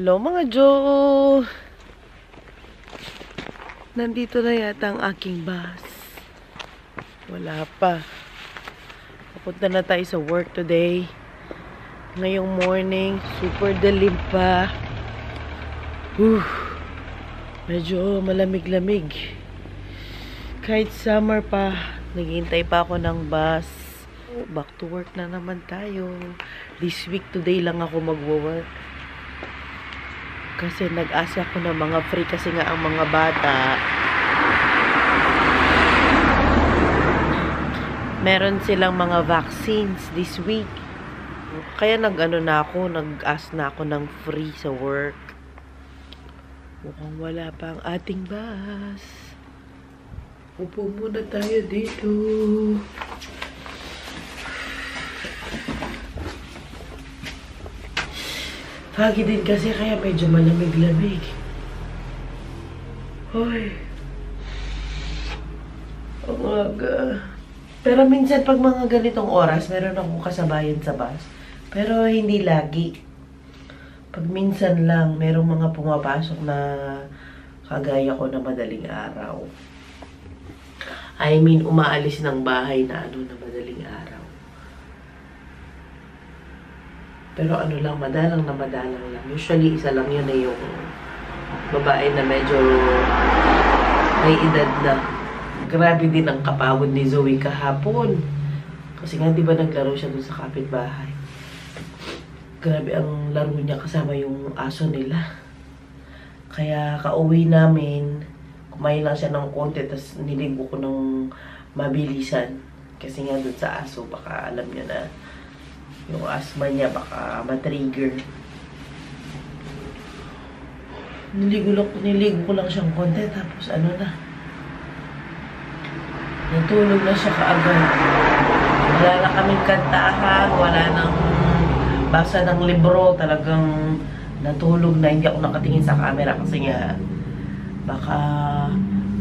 Hello mga Joe! Nandito na yata ang aking bus. Wala pa. Papunta na tayo sa work today. Ngayong morning, super dilim pa. Medyo malamig-lamig. Kahit summer pa, naghihintay pa ako ng bus. Back to work na naman tayo. This week, today lang ako magwo-work. Kasi nag-asa ko ng mga free kasi nga ang mga bata meron silang mga vaccines this week. Kaya nag-ano na ako, nag-ask na ako ng free sa work. Mukhang wala pa ang ating bus. Upo muna tayo dito. Foggy din kasi kaya medyo malamig-lamig. Hoy. Ang aga. Pero minsan pag mga ganitong oras, meron akong kasabayan sa bus. Pero hindi lagi. Pag minsan lang, merong mga pumapasok na kagaya ko na madaling araw. I mean, umaalis ng bahay na na madaling araw. Pero ano lang, madalang lang. Usually, isa lang yun na yung babae na medyo may edad na. Grabe din ang kapagod ni Zoe kahapon. Kasi nga, di ba naglaro siya dun sa kapitbahay. Grabe ang laro niya kasama yung aso nila. Kaya kauwi namin, kumain lang siya ng konti, tapos niligo ko ng mabilisan. Kasi nga dun sa aso, baka alam niya na yung asthma niya baka matrigger. Niligo ko lang siyang konti tapos natulog na siya kaagad. Wala na kaming kantahan, wala nang basa ng libro, talagang natulog na. Hindi ako nakatingin sa camera kasi nga baka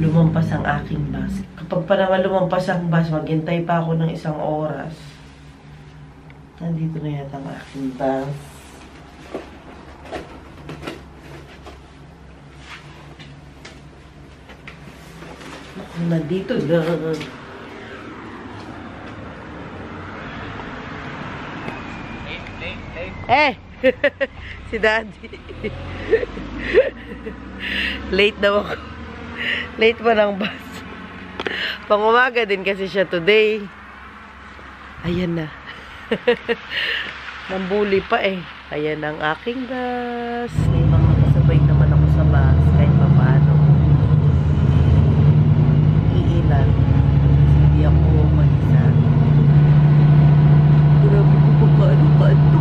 lumampas ang aking bus. Kapag pa naman lumampas ang bus, maghintay pa ako ng 1 oras. Nandito na yata ang aking bus. Nandito na. Eh! Si Daddy. Late daw ako. Late pa ng bus. Pang-umaga din kasi siya today. Ayan na. Nambuli pa eh. Ayan ang aking bus. May mga kasabay naman ako sa bus kahit pa paano. Iilan. Hindi ako mag-isa. Grabe ko pa paano.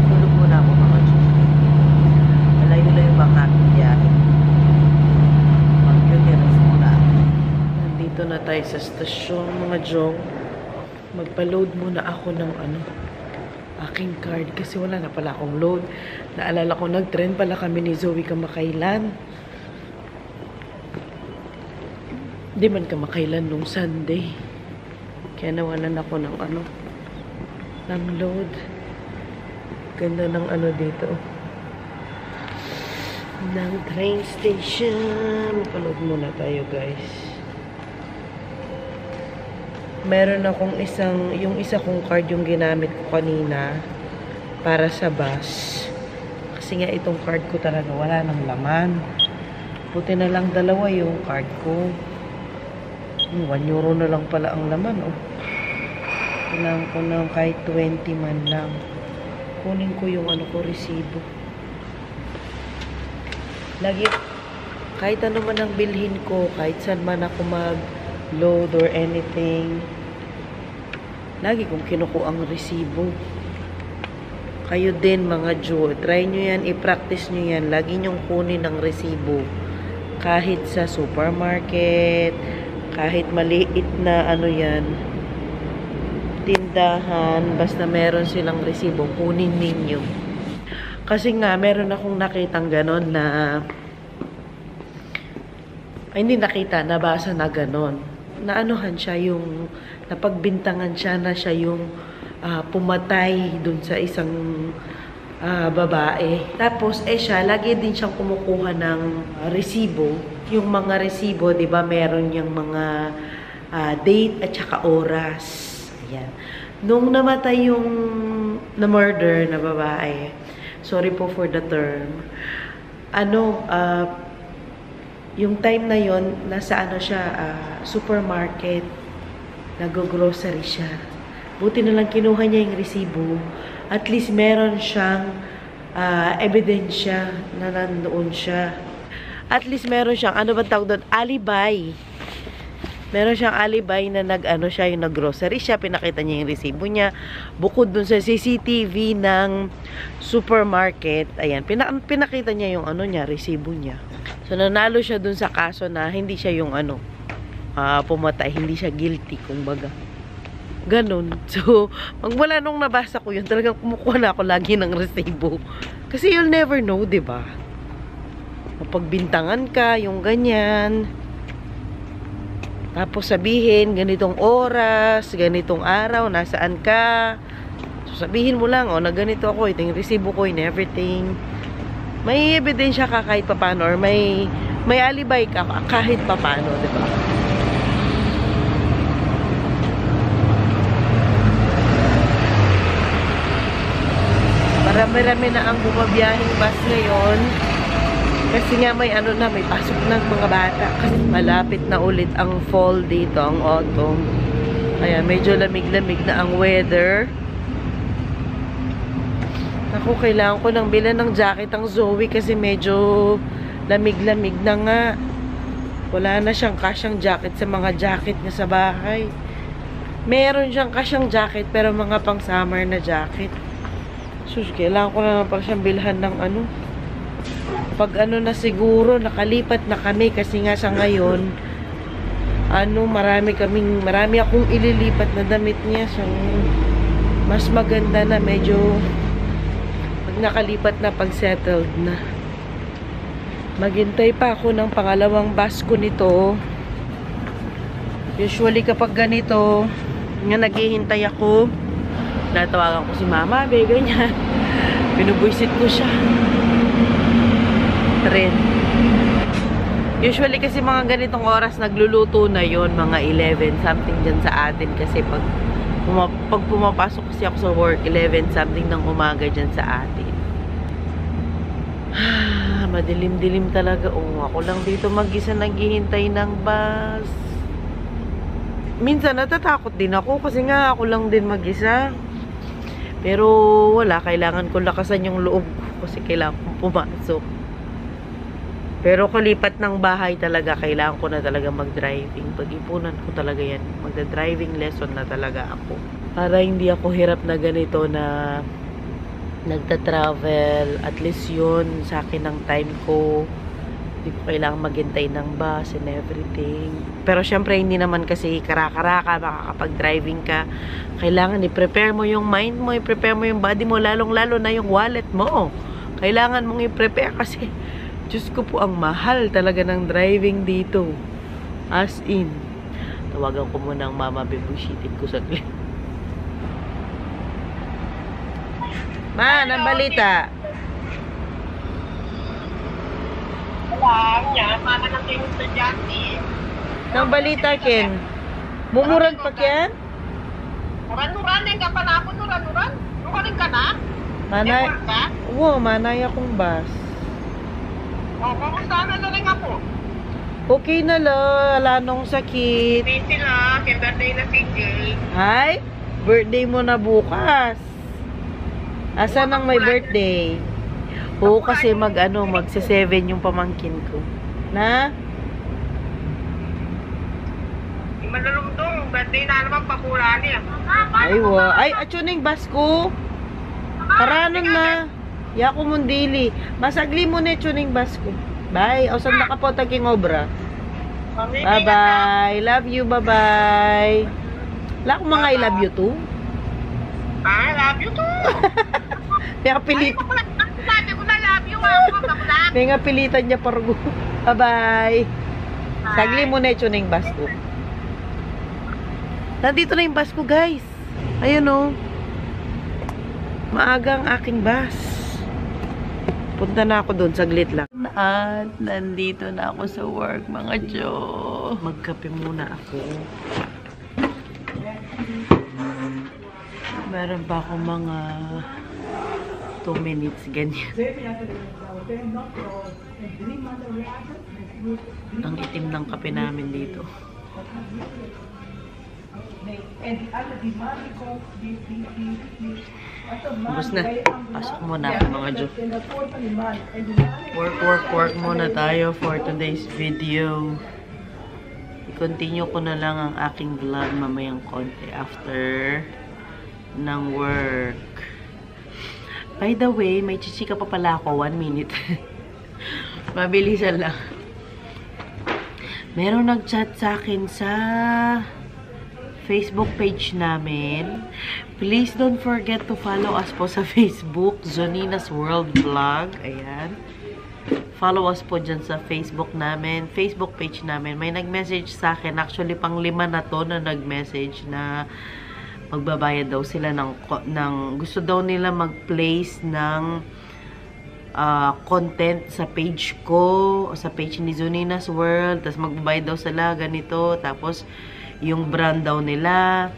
Tulog muna ako mga Diyos. Malayo-layo ba aking biyahe? Mag-yogeras muna. Nandito na tayo sa stasyon mga Jong. Magpa-load muna ako ng aking card kasi wala na pala akong load. Naalala ko, nag-trend pala kami ni Zoe kamakailan. Di man kamakailan nung Sunday. Kaya nawalan ako ng ng load. Ganda ng dito. Ng train station. Magpa-load muna tayo guys. Meron akong yung isa kong card yung ginamit ko kanina para sa bus. Kasi nga itong card ko talaga wala nang laman. Buti na lang 2 yung card ko. 1 euro na lang pala ang laman, oh. Kailangan ko ng kahit 20 man lang. Kunin ko yung ko, resibo. Lagi, kahit ano man ang bilhin ko, kahit saan man ako mag-load or anything, lagi kong kinukuha ang resibo. Kayo din mga Joe, try nyo yan, i-practice nyo yan. Lagi nyong kunin ang resibo. Kahit sa supermarket, kahit maliit na yan, tindahan, basta meron silang resibo, kunin ninyo. Kasi nga, meron akong nakitang ganon na, hindi nakita, nabasa na ganon. Naanuhan siya yung, napagbintangan siya na siya yung pumatay dun sa isang babae. Tapos, siya, lagi din siyang kumukuha ng resibo. Yung mga resibo, di ba, meron yung mga date at saka oras. Ayan. Nung namatay yung na-murder na babae, sorry po for the term, yung time na yon nasa siya, supermarket, nag-grocery siya. Buti na lang kinuha niya yung resibo. At least meron siyang ebidensya na nandoon siya. At least meron siyang, ano ba tawag doon? Alibi. Meron siyang alibi na siya, yung nag-grocery siya, pinakita niya yung resibo niya. Bukod dun sa CCTV ng supermarket, ayan, pinakita niya yung niya, resibo niya. So, nanalo siya dun sa kaso na hindi siya yung pumatay, hindi siya guilty, kumbaga. Ganun. So, magmula nung nabasa ko yun, talagang kumukuha na ako lagi ng resibo. Kasi you'll never know, diba? Mapagbintangan ka, yung ganyan. Tapos sabihin, ganitong oras, ganitong araw, nasaan ka. So, sabihin mo lang, na ganito ako, ito yung resibo ko, and everything. May ebidensya ka kahit papano, or may alibay ka kahit papano, diba? Marami-rami na ang bumabiyahing bus ngayon. Kasi nga may may pasok ng mga bata. Kasi malapit na ulit ang fall dito, ang autumn. Kaya medyo lamig-lamig na ang weather. Ako, kailangan ko nang bilan ng jacket ang Zoe kasi medyo lamig-lamig na nga. Wala na siyang kasyang jacket sa mga jacket niya sa bahay. Meron siyang kasyang jacket pero mga pang summer na jacket. Sus, kailangan ko na pala siyang bilhan ng pag na siguro, nakalipat na kami kasi nga sa ngayon, marami akong ililipat na damit niya. So, mas maganda na medyo pag nakalipat na, pag settled na. Maghintay pa ako ng pangalawang bus ko nito. Usually kapag ganito, nga naghihintay ako, natawagan ko si mama, ganyan. Pinubuisit ko siya. Rin. Usually kasi mga ganitong oras nagluluto na yon, mga 11 something dyan sa atin kasi pag pumapasok kasi ako sa work 11 something ng umaga dyan sa atin. Madilim-dilim talaga. Ako lang dito mag-isa naghihintay ng bus. Minsan natatakot din ako kasi nga ako lang din mag-isa. Pero wala, kailangan ko lakasan yung loob ko kasi kailangan kong pumasok. Pero kalipat ng bahay talaga, kailangan ko na talaga mag-driving. Pag-ipunan ko talaga yan. Magda-driving lesson na talaga ako. Para hindi ako hirap na ganito na nagta-travel. At least yun sa akin ang time ko. Hindi ko kailangan maghintay ng bus and everything. Pero syempre hindi naman kasi kara-karaka, makakapag-driving ka. Kailangan i-prepare mo yung mind mo, i-prepare mo yung body mo, lalong-lalo na yung wallet mo. Kailangan mong i-prepare kasi Diyos ko po, ang mahal talaga ng driving dito. As in. Tawagan ko muna ang mama, bibushitin ko saglit. Ma, anong balita? Wala niya, mana ng tingin sa estudyante. Anong balita, Ken? Mumuran pa, Ken? Nuran, ka pa na ako, nuran. Nuran ka na? Manay, manay akong bus. Kamusta na rin ako? Okay na la, wala nung sakit. Busy lang, kaya birthday na si Jay. Hi, birthday mo na bukas. Asan ang may birthday? Oo, kasi magse-7 yung pamangkin ko. Na? Manulungtong, birthday na naman pakula niya. Ay, atsuning bus ko. Karanon na. Yako mundili. Masagli mo na tuning bus ko. Bye. Osan na ka po taging obra. Bye-bye. Love you. Bye-bye. Wala akong mga I love you too. I love you too. May kapilit. Sabi ko na love you. May kapilitan niya pargo. Bye-bye. Sagli mo na tuning bus ko. Nandito na yung bus ko, guys. Ayun o. Maaga ang aking bus. Punta na ako doon, saglit lang. At nandito na ako sa work, mga Jo. Magkape muna ako. Meron pa ako mga 2 minutes, ganyan. Ang itim ng kape namin dito. Ubus na. Pasok muna ako, mga Jo. Work muna tayo for today's video. I-continue ko na lang ang aking vlog mamayang konti after ng work. By the way, may chichika pa pala ako. 1 minute. Mabilisan lang. Meron nag-chat sa akin sa Facebook page namin. Please don't forget to follow us po sa Facebook, Zonina's World Vlog. Ayan. Follow us po dyan sa Facebook namin, Facebook page namin. May nag-message sa akin. Actually, pang 5 na to na nag-message na magbabayad daw sila ng gusto daw nila mag-place ng content sa page ko, sa page ni Zonina's World. Tapos magbabayad daw sila ganito. Tapos yung brand daw nila,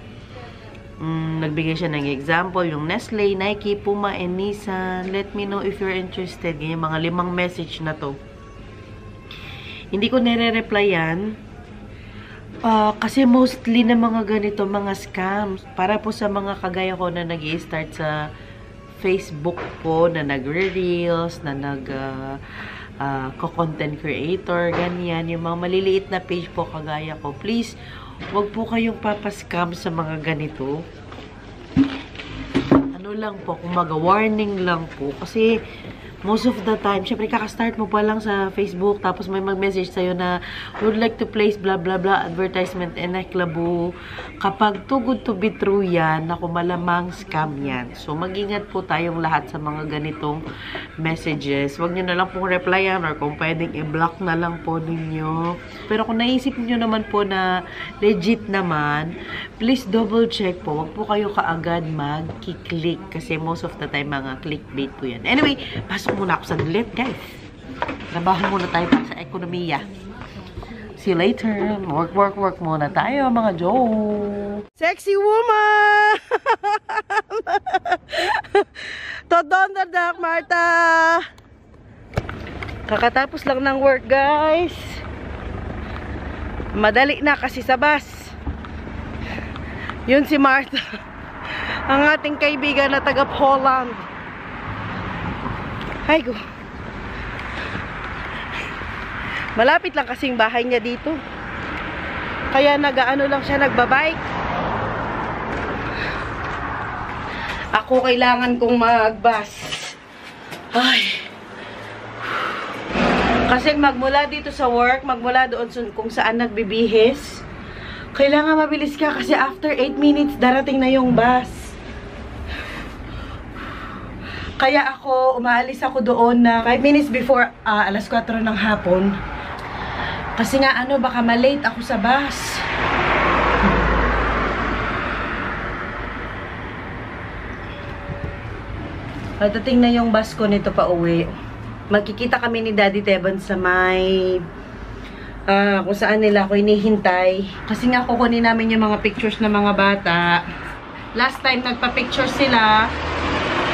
nagbigay siya ng example, yung Nestle, Nike, Puma, and Nissan. Let me know if you're interested. Ganyan, mga 5 message na to. Hindi ko nire-reply yan. Kasi mostly na mga ganito, mga scams. Para po sa mga kagaya ko na nag-i-start sa Facebook po, na nagre-reels, na content creator, ganyan. Yung mga maliliit na page po kagaya ko. Please, huwag po kayong papascam sa mga ganito. Ano lang po, kumaga warning lang po. Kasi most of the time, syempre kaka-start mo pa lang sa Facebook, tapos may mag-message sa'yo na would like to place blah blah blah advertisement and naklabu. Kapag too good to be true yan, naku, malamang scam yan. So mag-ingat po tayong lahat sa mga ganitong messages. Huwag nyo na lang pong replyan or kung pwedeng i-block na lang po ninyo. Pero kung naisip nyo naman po na legit naman, please double check po. Huwag po kayo kaagad mag-click kasi most of the time mga clickbait po yan. Anyway, pasok muna ako saglit, guys. Trabaho muna tayo para sa ekonomiya. See you later. Work muna tayo, mga Jo. Sexy woman! Todon dadak, Marta! Kakatapos lang ng work, guys. Madali na kasi sa bus. Yun si Marta. Ang ating kaibigan na taga Holland. Ay, go. Malapit lang kasing bahay niya dito. Kaya nag-ano lang siya, nagbabike. Ako kailangan kong mag-bus. Ay. Kasi magmula dito sa work, magmula doon kung saan nagbibihis, kailangan mabilis ka kasi after 8 minutes darating na yung bus. Kaya ako, umaalis ako doon na 5 minutes before alas 4 ng hapon. Kasi nga ano, baka malate ako sa bus. Pagdating na yung bus ko nito pa uwi. Magkikita kami ni Daddy Teban sa may kung saan nila ako hinihintay. Kasi nga kukunin namin yung mga pictures ng mga bata. Last time nagpa-picture sila,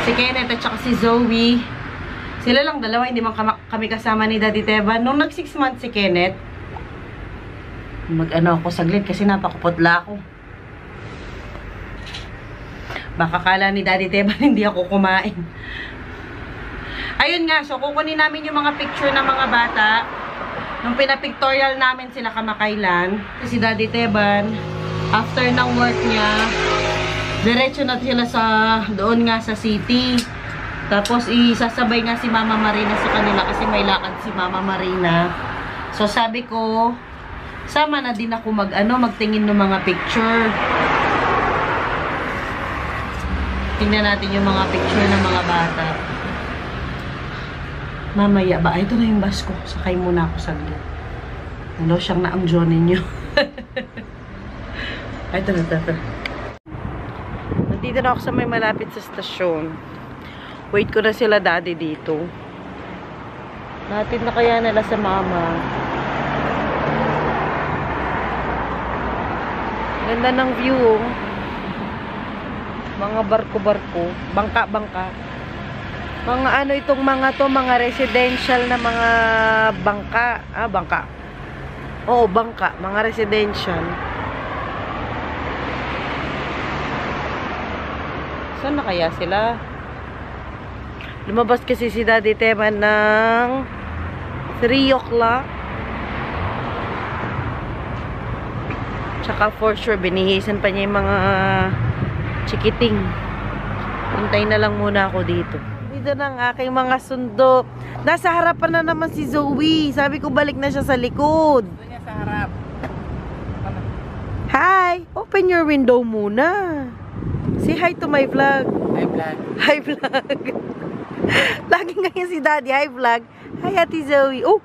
si Kenneth at saka si Zoe. Sila lang dalawa, hindi man kami kasama ni Daddy Teban. Nung nag 6 months si Kenneth, mag-ano ako saglit kasi napakaputla ako. Baka kala ni Daddy Teban hindi ako kumain. Ayun nga, so kukunin namin yung mga picture ng mga bata. Nung pinapictorial namin sila kamakailan, si Daddy Teban, after ng work niya, diretso na sila sa doon nga sa city. Tapos isasabay nga si Mama Marina sa kanila kasi may lakad si Mama Marina. So sabi ko, sama na din ako magtingin ng mga picture. Tingnan natin yung mga picture ng mga bata. Mamaya ba? Ito na yung bus ko. Sakay muna ako saglit. Ano siyang naamdyon ninyo. Ito na, ito. Nandito na ako sa may malapit sa stasyon. Wait ko na sila Daddy dito. Natin na kaya nila sa mama. Ganda ng view, oh. Mga barko-barko. Bangka-bangka. Mga ano itong mga to, mga residential na mga bangka. Ah, bangka. Oo, bangka. Mga residential. Saan na kaya sila? Lumabas kasi si Daddy Teman ng 3 o'clock. Tsaka for sure, binihisan pa niya yung mga chikiting. Hintay na lang muna ako dito. Dito na ang aking mga sundo. Nasa harapan na naman si Zoe. Sabi ko balik na siya sa likod. Doon niya sa harap. Hi! Open your window muna. Say hi to my vlog. Hi, vlog. Hi vlog. Lagi ngayon si Daddy. Hi vlog. Hi Ate Zoe. Oh!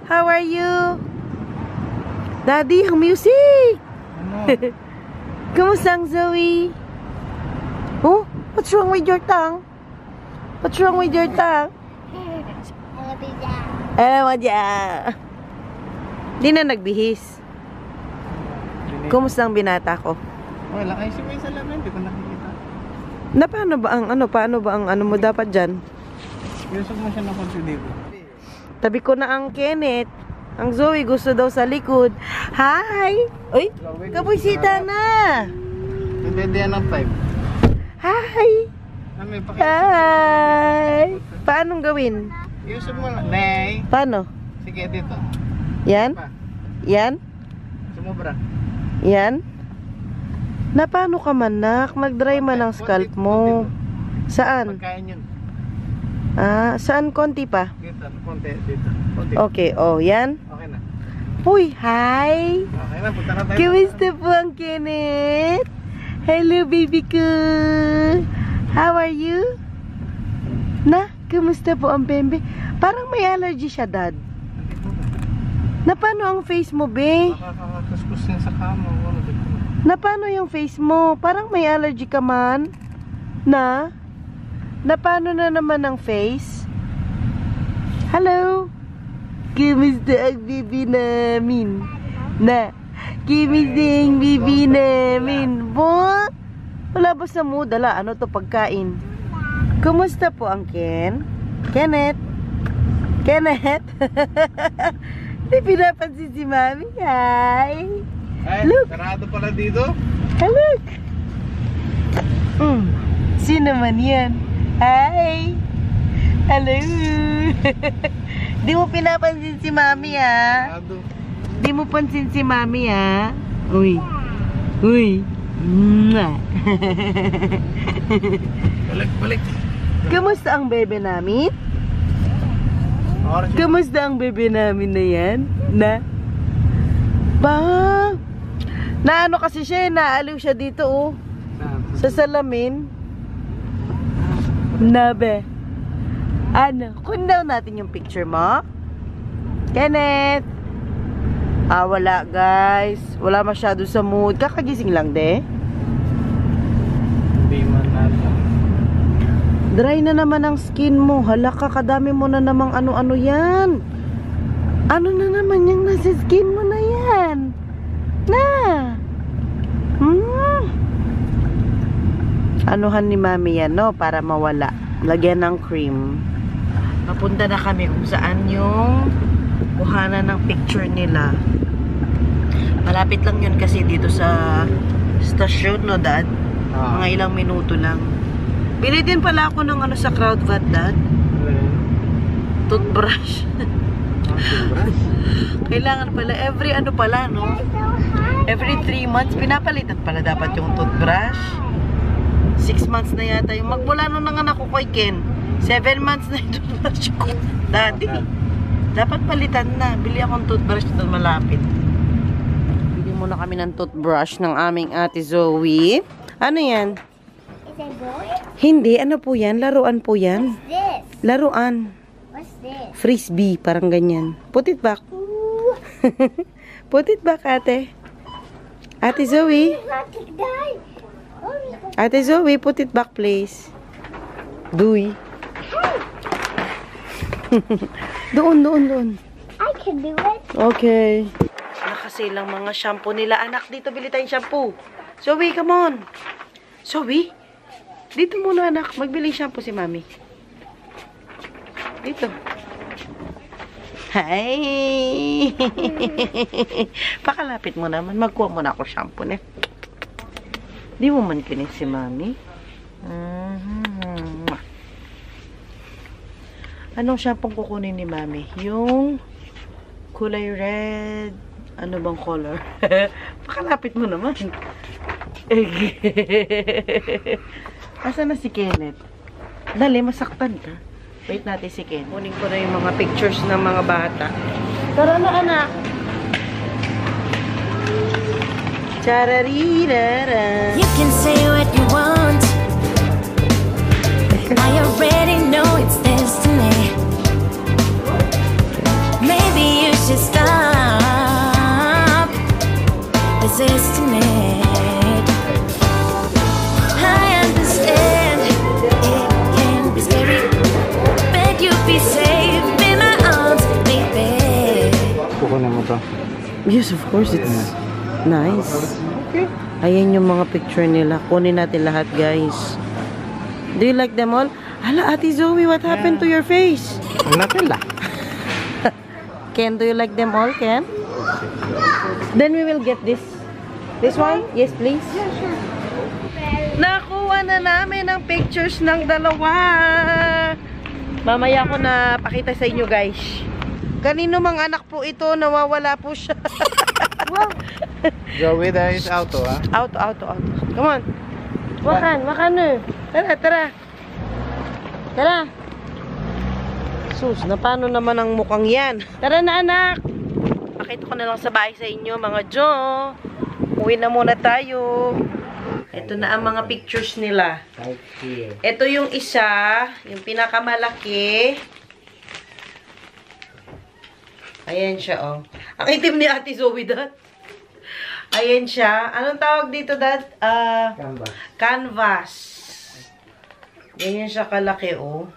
How are you? Daddy, ang music! Ano? Kamusta ang Zoe? Oh, what's wrong with your tongue? What's wrong with your tongue? Ano dyan? Di na nagbihis. Kumusta ang binata ko? Wala kayo si May Salamin. Hindi ko nakikita. Na paano ba ang ano mo dapat dyan? Yusog mo siya na konti dito. Tabi ko na ang Kenneth. Ang Zoe gusto daw sa likod. Hi! Uy, kabusita na! Hindi yan ng 5. Hi! May pakita. Hi! Paanong gawin? Yusog mo na. Nay. Paano? Sige, dito. Yan? Pa. Yan? Sumubra. Yan? Na paano ka man, nak? Mag-dry man ang scalp mo. Saan? Pagkain yun. Ah, saan konti pa? Dito. Konti. Dito. Konti. Okay, oh, yan. Okay na. Uy, hi! Okay na. Punta na tayo. Kamusta po ang Kenneth? Hello, baby ko! How are you? Na, kamusta po ang bembe? Parang may allergy siya, Dad. Na paano ang face mo, be? Nakakakuskus yan sa kama. Ano dito? Na paano yung face mo? Parang may allergy ka man. Na? Na paano na naman ang face? Hello? Kamusta ang baby namin? Na? Kamusta ang baby namin? Bo? Wala ba sa mo? Dala, ano to pagkain? Kumusta po ang Ken? Kenneth? Kenneth? Hindi pinapansin si Mami. Hi! Ay, Look. sarado pala dito. Look! Sino man yan? Hi! Hello! Di mo pinapansin si Mami, ha? Sarado. Di mo pansin si Mami, ha? Uy! Uy! Mwah! Balik. Kamusta ang bebe namin? Oras yun. Kamusta ang bebe namin na yan? Na? Ba? Na ano kasi siya, naaliw siya dito, oh. Sa salamin. Nabe. Ano? Kun daw natin yung picture mo? Kenneth! Ah, wala guys. Wala masyado sa mood. Kakagising lang, de. Hindi man natin. Dry na naman ang skin mo. Hala ka, kadami mo na namang ano-ano yan. Ano na naman yung nasa skin mo na yan? Na! Anuhan ni Mami yan, no? Para mawala. Lagyan ng cream. Papunta na kami kung saan yung kuhanan ng picture nila. Malapit lang yun kasi dito sa stasyon, no, Dad? Mga ilang minuto lang. Bili din pala ako ng ano sa Crowdvat, Dad. Toothbrush. Kailangan pala, every ano pala, no? Every 3 months, pinapalitan pala dapat yung toothbrush. 6 months na yata yung magmula nung nanganak ko kay Ken. 7 months na yung toothbrush ko. Daddy, dapat palitan na. Bili akong toothbrush doon malapit. Bili muna kami ng toothbrush ng aming ate Zoe. Ano yan? Is it boy? Hindi, ano po yan? Laruan po yan. What's this? Laruan. What's this? Frisbee, parang ganyan. Put it back. Ooh, Put it back, ate. Ate Zoe. not to die. Oh, Ate Zoe, put it back, please. Duy. Doon. I can do it. Okay. Nakasilang mga shampoo nila. Anak, dito bili tayong shampoo. Zoe, come on. Zoe, dito muna anak. Magbili shampoo si Mami. Dito. Hi! Pakalapit mo naman. Magkuha mo na ako shampoo niya. Di mo man kinis si Mami. Anong shampoo kukunin ni Mami? Yung kulay red. Ano bang color? Pakalapit mo naman. Asa na si Kenneth? Dali, masaktan ka. Wait natin si Kenneth. Kunin ko na yung mga pictures ng mga bata. Tara na, anak. Chararirara. You can say what you want. I already know it's destiny. Maybe you should stop resisting it. I understand it can be scary, but you be safe in my arms, baby. Kukunin mo to. Yes, of course. It's nice. Okay. Ayan yung mga picture nila. Kunin natin lahat, guys. Do you like them all? Hala, Ate Zoe, what happened to your face? Nothing lang. Ken, do you like them all, Ken? Then we will get this. This one? Yes, please. Yeah, sure. Nakuha na namin ang pictures ng dalawa. Mamaya ko na pakita sa inyo, guys. Kanino mang anak po ito, nawawala po siya. Zoe, there is auto, ah. Auto. Come on. Makan. Tara. Sus, na paano naman ang mukhang yan? Tara na, anak. Pakita ko na lang sa bahay sa inyo, mga Jo. Uwi na muna tayo. Ito na ang mga pictures nila. Ito yung isa, yung pinakamalaki. Ayan siya, oh. Ang itim ni Ate Zoe, Dad. Ayan siya. Anong tawag dito, Dad? Canvas. Ganyan siya kalaki, oh.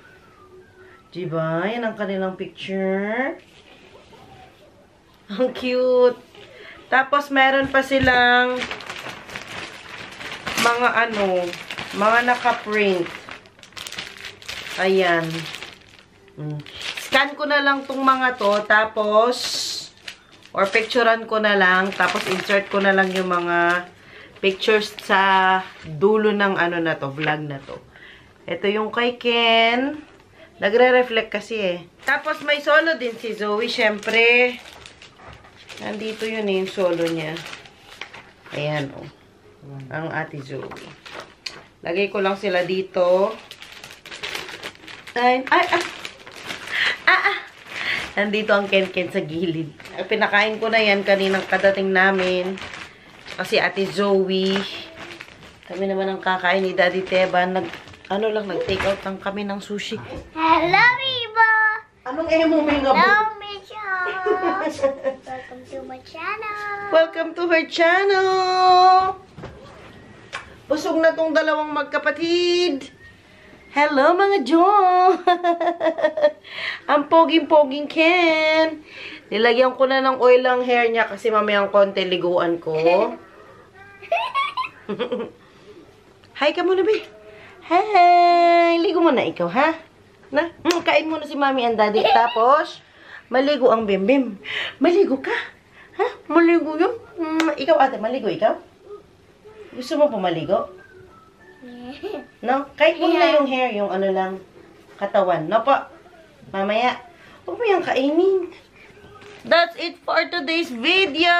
Diba? Yan ang kanilang picture. Ang cute. Tapos, meron pa silang mga naka-print. Ayan. Scan ko na lang tong mga to, tapos, or picturean ko na lang, tapos insert ko na lang yung mga pictures sa dulo ng vlog na to. Ito yung kay Ken. Nagre-reflect kasi eh. Tapos may solo din si Zoe, syempre. Nandito yun yung solo niya. Ayan, oh. Ang Ate Zoe. Lagay ko lang sila dito. Nandito ang Ken-Ken sa gilid. Pinakain ko na yan kaninang kadating namin. Kasi Ate Zoe. Kami naman ang kakain ni Daddy Teban. Nag-take out lang kami ng sushi. Hello, Viva! Anong mo may nga Hello, Mitchell! Welcome to my channel! Welcome to her channel! Busog na tong dalawang magkapatid. Hello, mga Jo! Ang poging-poging Ken. Nilagyan ko na ng oil ang hair niya kasi mamayang konti liguan ko. Hi ka muna, babe. Hi! Ligo mo na ikaw, ha? Na? Kain muna si Mami and Daddy. Tapos, maligo ang Bimbim. Maligo ka? Ha? Maligo yun? Ikaw, ate, maligo ikaw? Gusto mo pumaligo? No? Kahit mo na yung hair, yung katawan. No po? Mamaya. Huwag mo yung kainin. That's it for today's video.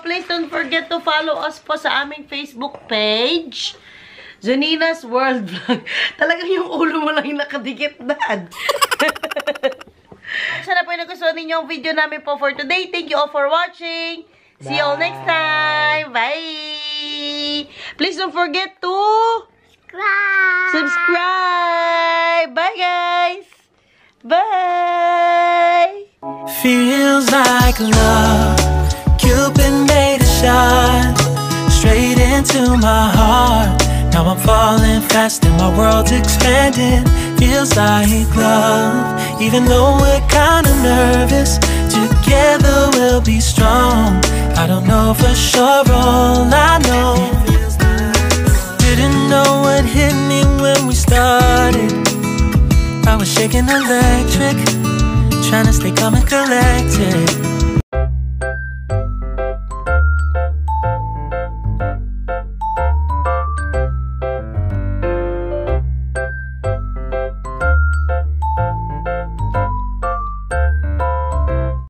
Please don't forget to follow us po sa aming Facebook page. Zonina's World Vlog. Talagang yung ulo mo lang yung nakadikit, Dad. Sana po yung nagustuhan ninyo ang video namin po for today. Thank you all for watching. See you all next time. Bye! Please don't forget to subscribe. Bye, guys. Bye! Feels like love. Cupid made a shot straight into my heart. Now I'm falling fast and my world's expanding. feels like love. Even though we're kinda nervous, together we'll be strong. I don't know for sure, all I know. Didn't know what hit me when we started. I was shaking electric, trying to stay calm and collected.